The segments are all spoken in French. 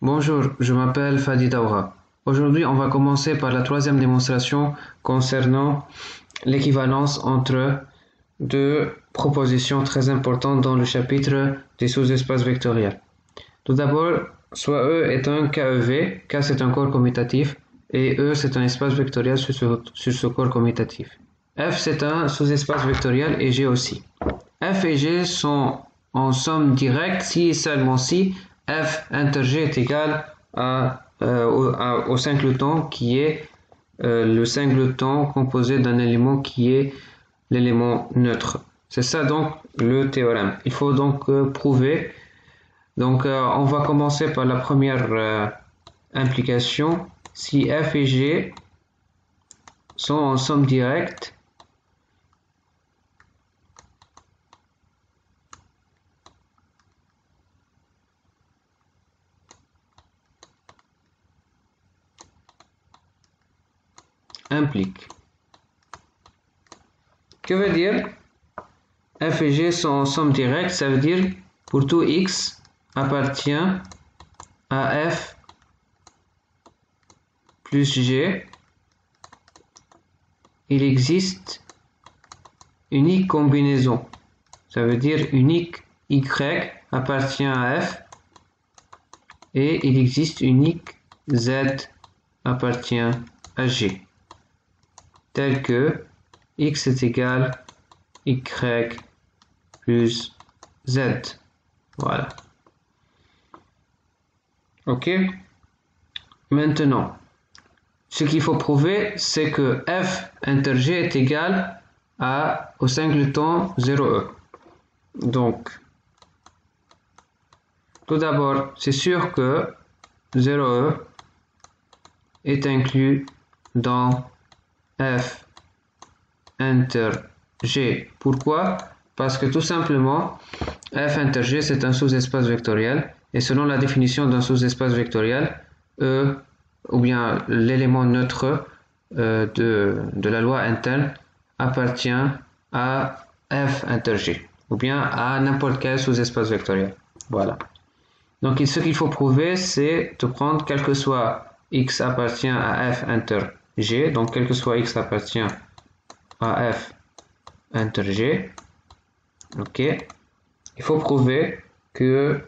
Bonjour, je m'appelle Fadi Daoura. Aujourd'hui, on va commencer par la troisième démonstration concernant l'équivalence entre deux propositions très importantes dans le chapitre des sous-espaces vectoriels. Tout d'abord, soit E est un KEV, K c'est un corps commutatif, et E c'est un espace vectoriel sur ce corps commutatif. F c'est un sous-espace vectoriel et G aussi. F et G sont en somme directe si et seulement si F inter G est égal au singleton qui est le singleton composé d'un élément qui est l'élément neutre. C'est ça donc le théorème. Il faut donc prouver. Donc on va commencer par la première implication. Si F et G sont en somme directe, implique. Que veut dire F et G sont en somme directe? Ça veut dire pour tout X appartient à F plus G, il existe unique combinaison. Ça veut dire unique Y appartient à F et il existe unique Z appartient à G. Tel que X est égal Y plus Z. Voilà. Ok. Maintenant, ce qu'il faut prouver, c'est que F inter G est égal au singleton 0E. Donc, tout d'abord, c'est sûr que 0E est inclus dans F inter G. Pourquoi? Parce que tout simplement, F inter G c'est un sous-espace vectoriel et selon la définition d'un sous-espace vectoriel, E ou bien l'élément neutre de la loi interne appartient à F inter G ou bien à n'importe quel sous-espace vectoriel. Voilà. Donc ce qu'il faut prouver, c'est de prendre quel que soit X appartient à F inter G, donc quel que soit X appartient à F inter G. Ok. Il faut prouver que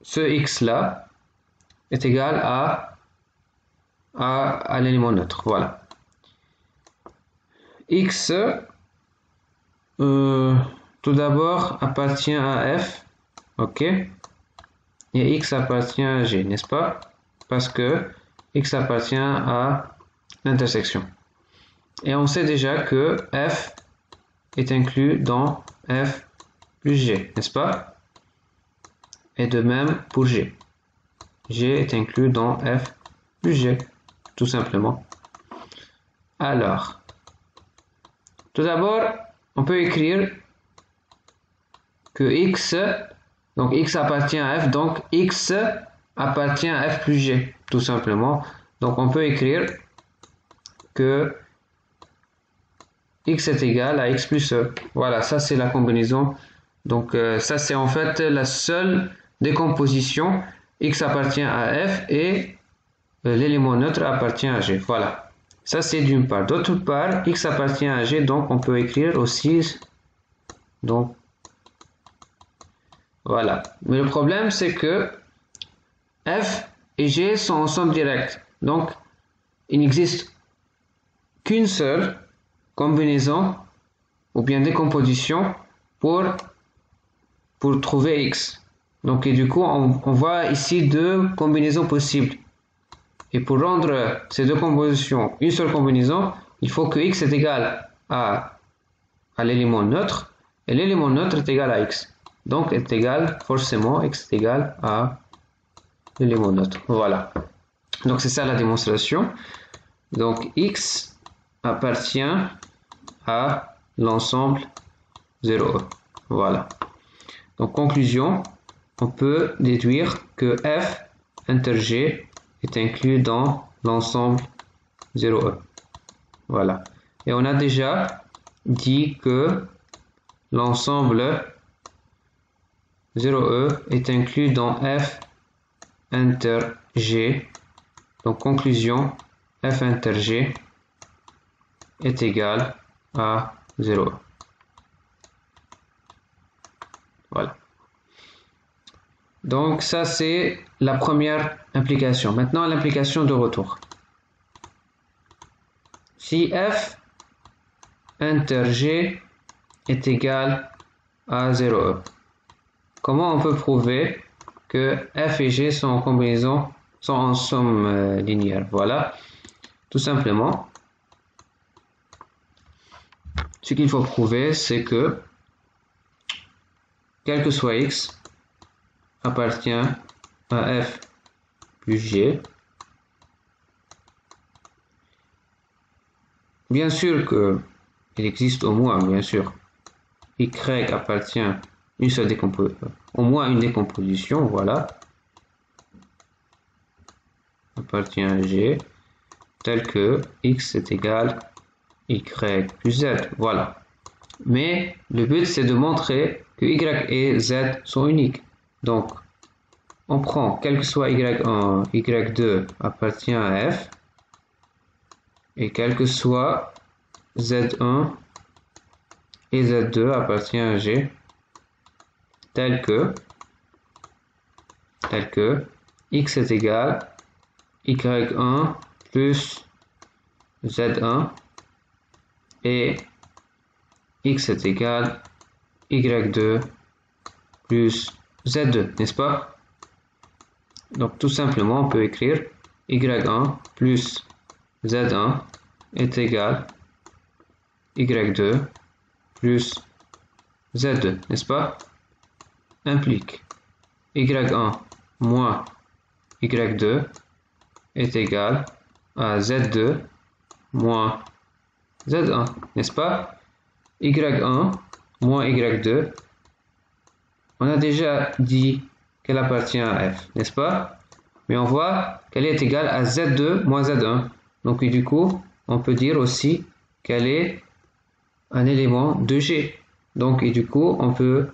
ce X là est égal à l'élément neutre. Voilà. X tout d'abord appartient à F. Ok. Et X appartient à G, n'est-ce pas? Parce que X appartient à l'intersection. Et on sait déjà que F est inclus dans F plus G, n'est-ce pas? Et de même pour G. G est inclus dans F plus G, tout simplement. Alors, tout d'abord, on peut écrire que X, donc X appartient à F, donc X appartient à F plus G, tout simplement. Donc on peut écrire que X est égal à X plus E. Voilà, ça c'est la combinaison. Donc ça c'est en fait la seule décomposition. X appartient à F et l'élément neutre appartient à G. Voilà. Ça c'est d'une part. D'autre part, X appartient à G, donc on peut écrire aussi. Donc voilà. Mais le problème c'est que F et G sont en somme directe. Donc il n'existe qu'une seule combinaison ou bien décomposition pour trouver X. Donc et du coup on voit ici deux combinaisons possibles. Et pour rendre ces deux compositions une seule combinaison, il faut que X est égal à l'élément neutre et l'élément neutre est égal à X. Donc est égal forcément X est égal à l'élément neutre. Voilà. Donc c'est ça la démonstration. Donc X appartient à l'ensemble 0E. Voilà. Donc conclusion, on peut déduire que F inter G est inclus dans l'ensemble 0E. Voilà. Et on a déjà dit que l'ensemble 0E est inclus dans F inter G. Donc conclusion, f inter G est égal à 0. Voilà. Donc ça c'est la première implication. Maintenant l'implication de retour. Si f inter G est égal à 0e. Comment on peut prouver que f et g sont en combinaison, sont en somme linéaire? Voilà, tout simplement. Ce qu'il faut prouver, c'est que quel que soit x appartient à f plus g. Bien sûr que il existe au moins, bien sûr, y appartient une seule décomposition, au moins une décomposition, voilà, appartient à g, tel que x est égal y plus z, voilà. Mais le but c'est de montrer que y et z sont uniques. Donc, on prend quel que soit y1, y2 appartient à f, et quel que soit z1 et z2 appartient à g, tel que x est égal y1 plus z1 et x est égal y2 plus z2, n'est-ce pas? Donc tout simplement on peut écrire y1 plus z1 est égal y2 plus z2, n'est-ce pas? Implique y1 moins y2 est égal à z2 moins z1, n'est-ce pas? y1 moins y2, on a déjà dit qu'elle appartient à f, n'est-ce pas? Mais on voit qu'elle est égale à z2 moins z1. Donc du coup, on peut dire aussi qu'elle est un élément de G. Donc et du coup, on peut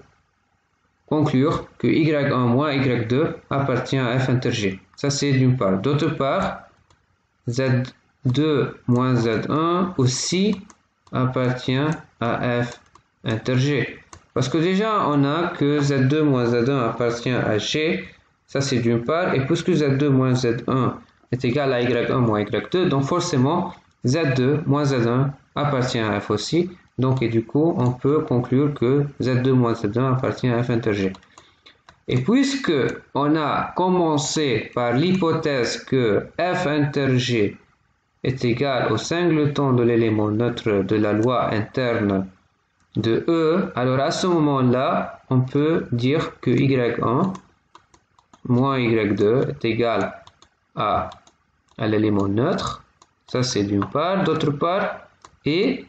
conclure que y1 moins y2 appartient à f inter G. Ça c'est d'une part. D'autre part, z2 moins z1 aussi appartient à f inter G. Parce que déjà, on a que z2 moins z1 appartient à G. Ça, c'est d'une part. Et puisque z2 moins z1 est égal à y1 moins y2, donc forcément, z2 moins z1 appartient à f aussi. Donc, et du coup, on peut conclure que z2 moins z1 appartient à f inter G. Et puisque on a commencé par l'hypothèse que f inter G est égal au singleton de l'élément neutre de la loi interne de E, alors à ce moment-là, on peut dire que y1 moins y2 est égal à l'élément neutre. Ça, c'est d'une part. D'autre part, et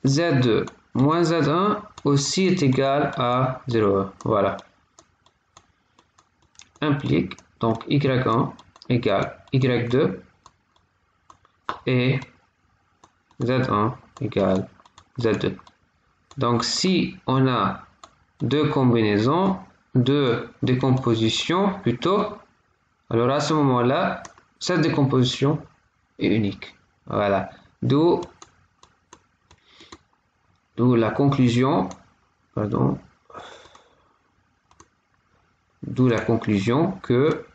z2 moins z1 aussi est égal à 0. Voilà. Implique donc y1 égale y2 et z1 égale z2. Donc, si on a deux combinaisons, deux décompositions plutôt, alors à ce moment-là, cette décomposition est unique. Voilà. D'où la conclusion, d'où la conclusion que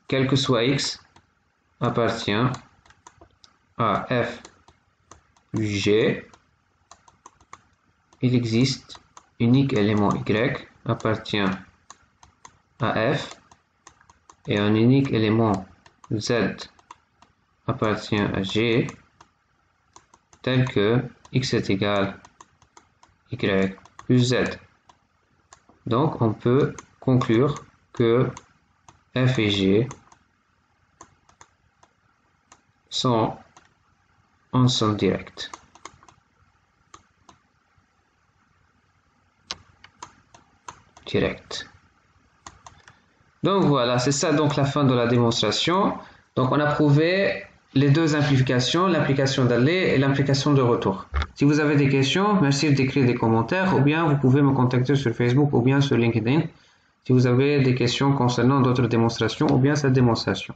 quel que soit x appartient à f plus g, il existe unique élément y appartient à f et un unique élément z appartient à g, tel que x est égal y plus z. Donc on peut conclure que f et g sont en somme directe. Donc voilà, c'est ça donc la fin de la démonstration. Donc on a prouvé les deux implications, l'implication d'aller et l'implication de retour. Si vous avez des questions, merci d'écrire des commentaires ou bien vous pouvez me contacter sur Facebook ou bien sur LinkedIn. si vous avez des questions concernant d'autres démonstrations ou bien cette démonstration.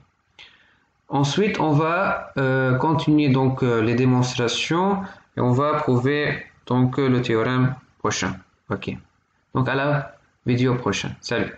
Ensuite, on va continuer donc les démonstrations et on va prouver donc le théorème prochain. Ok. Donc à la vidéo prochaine. Salut.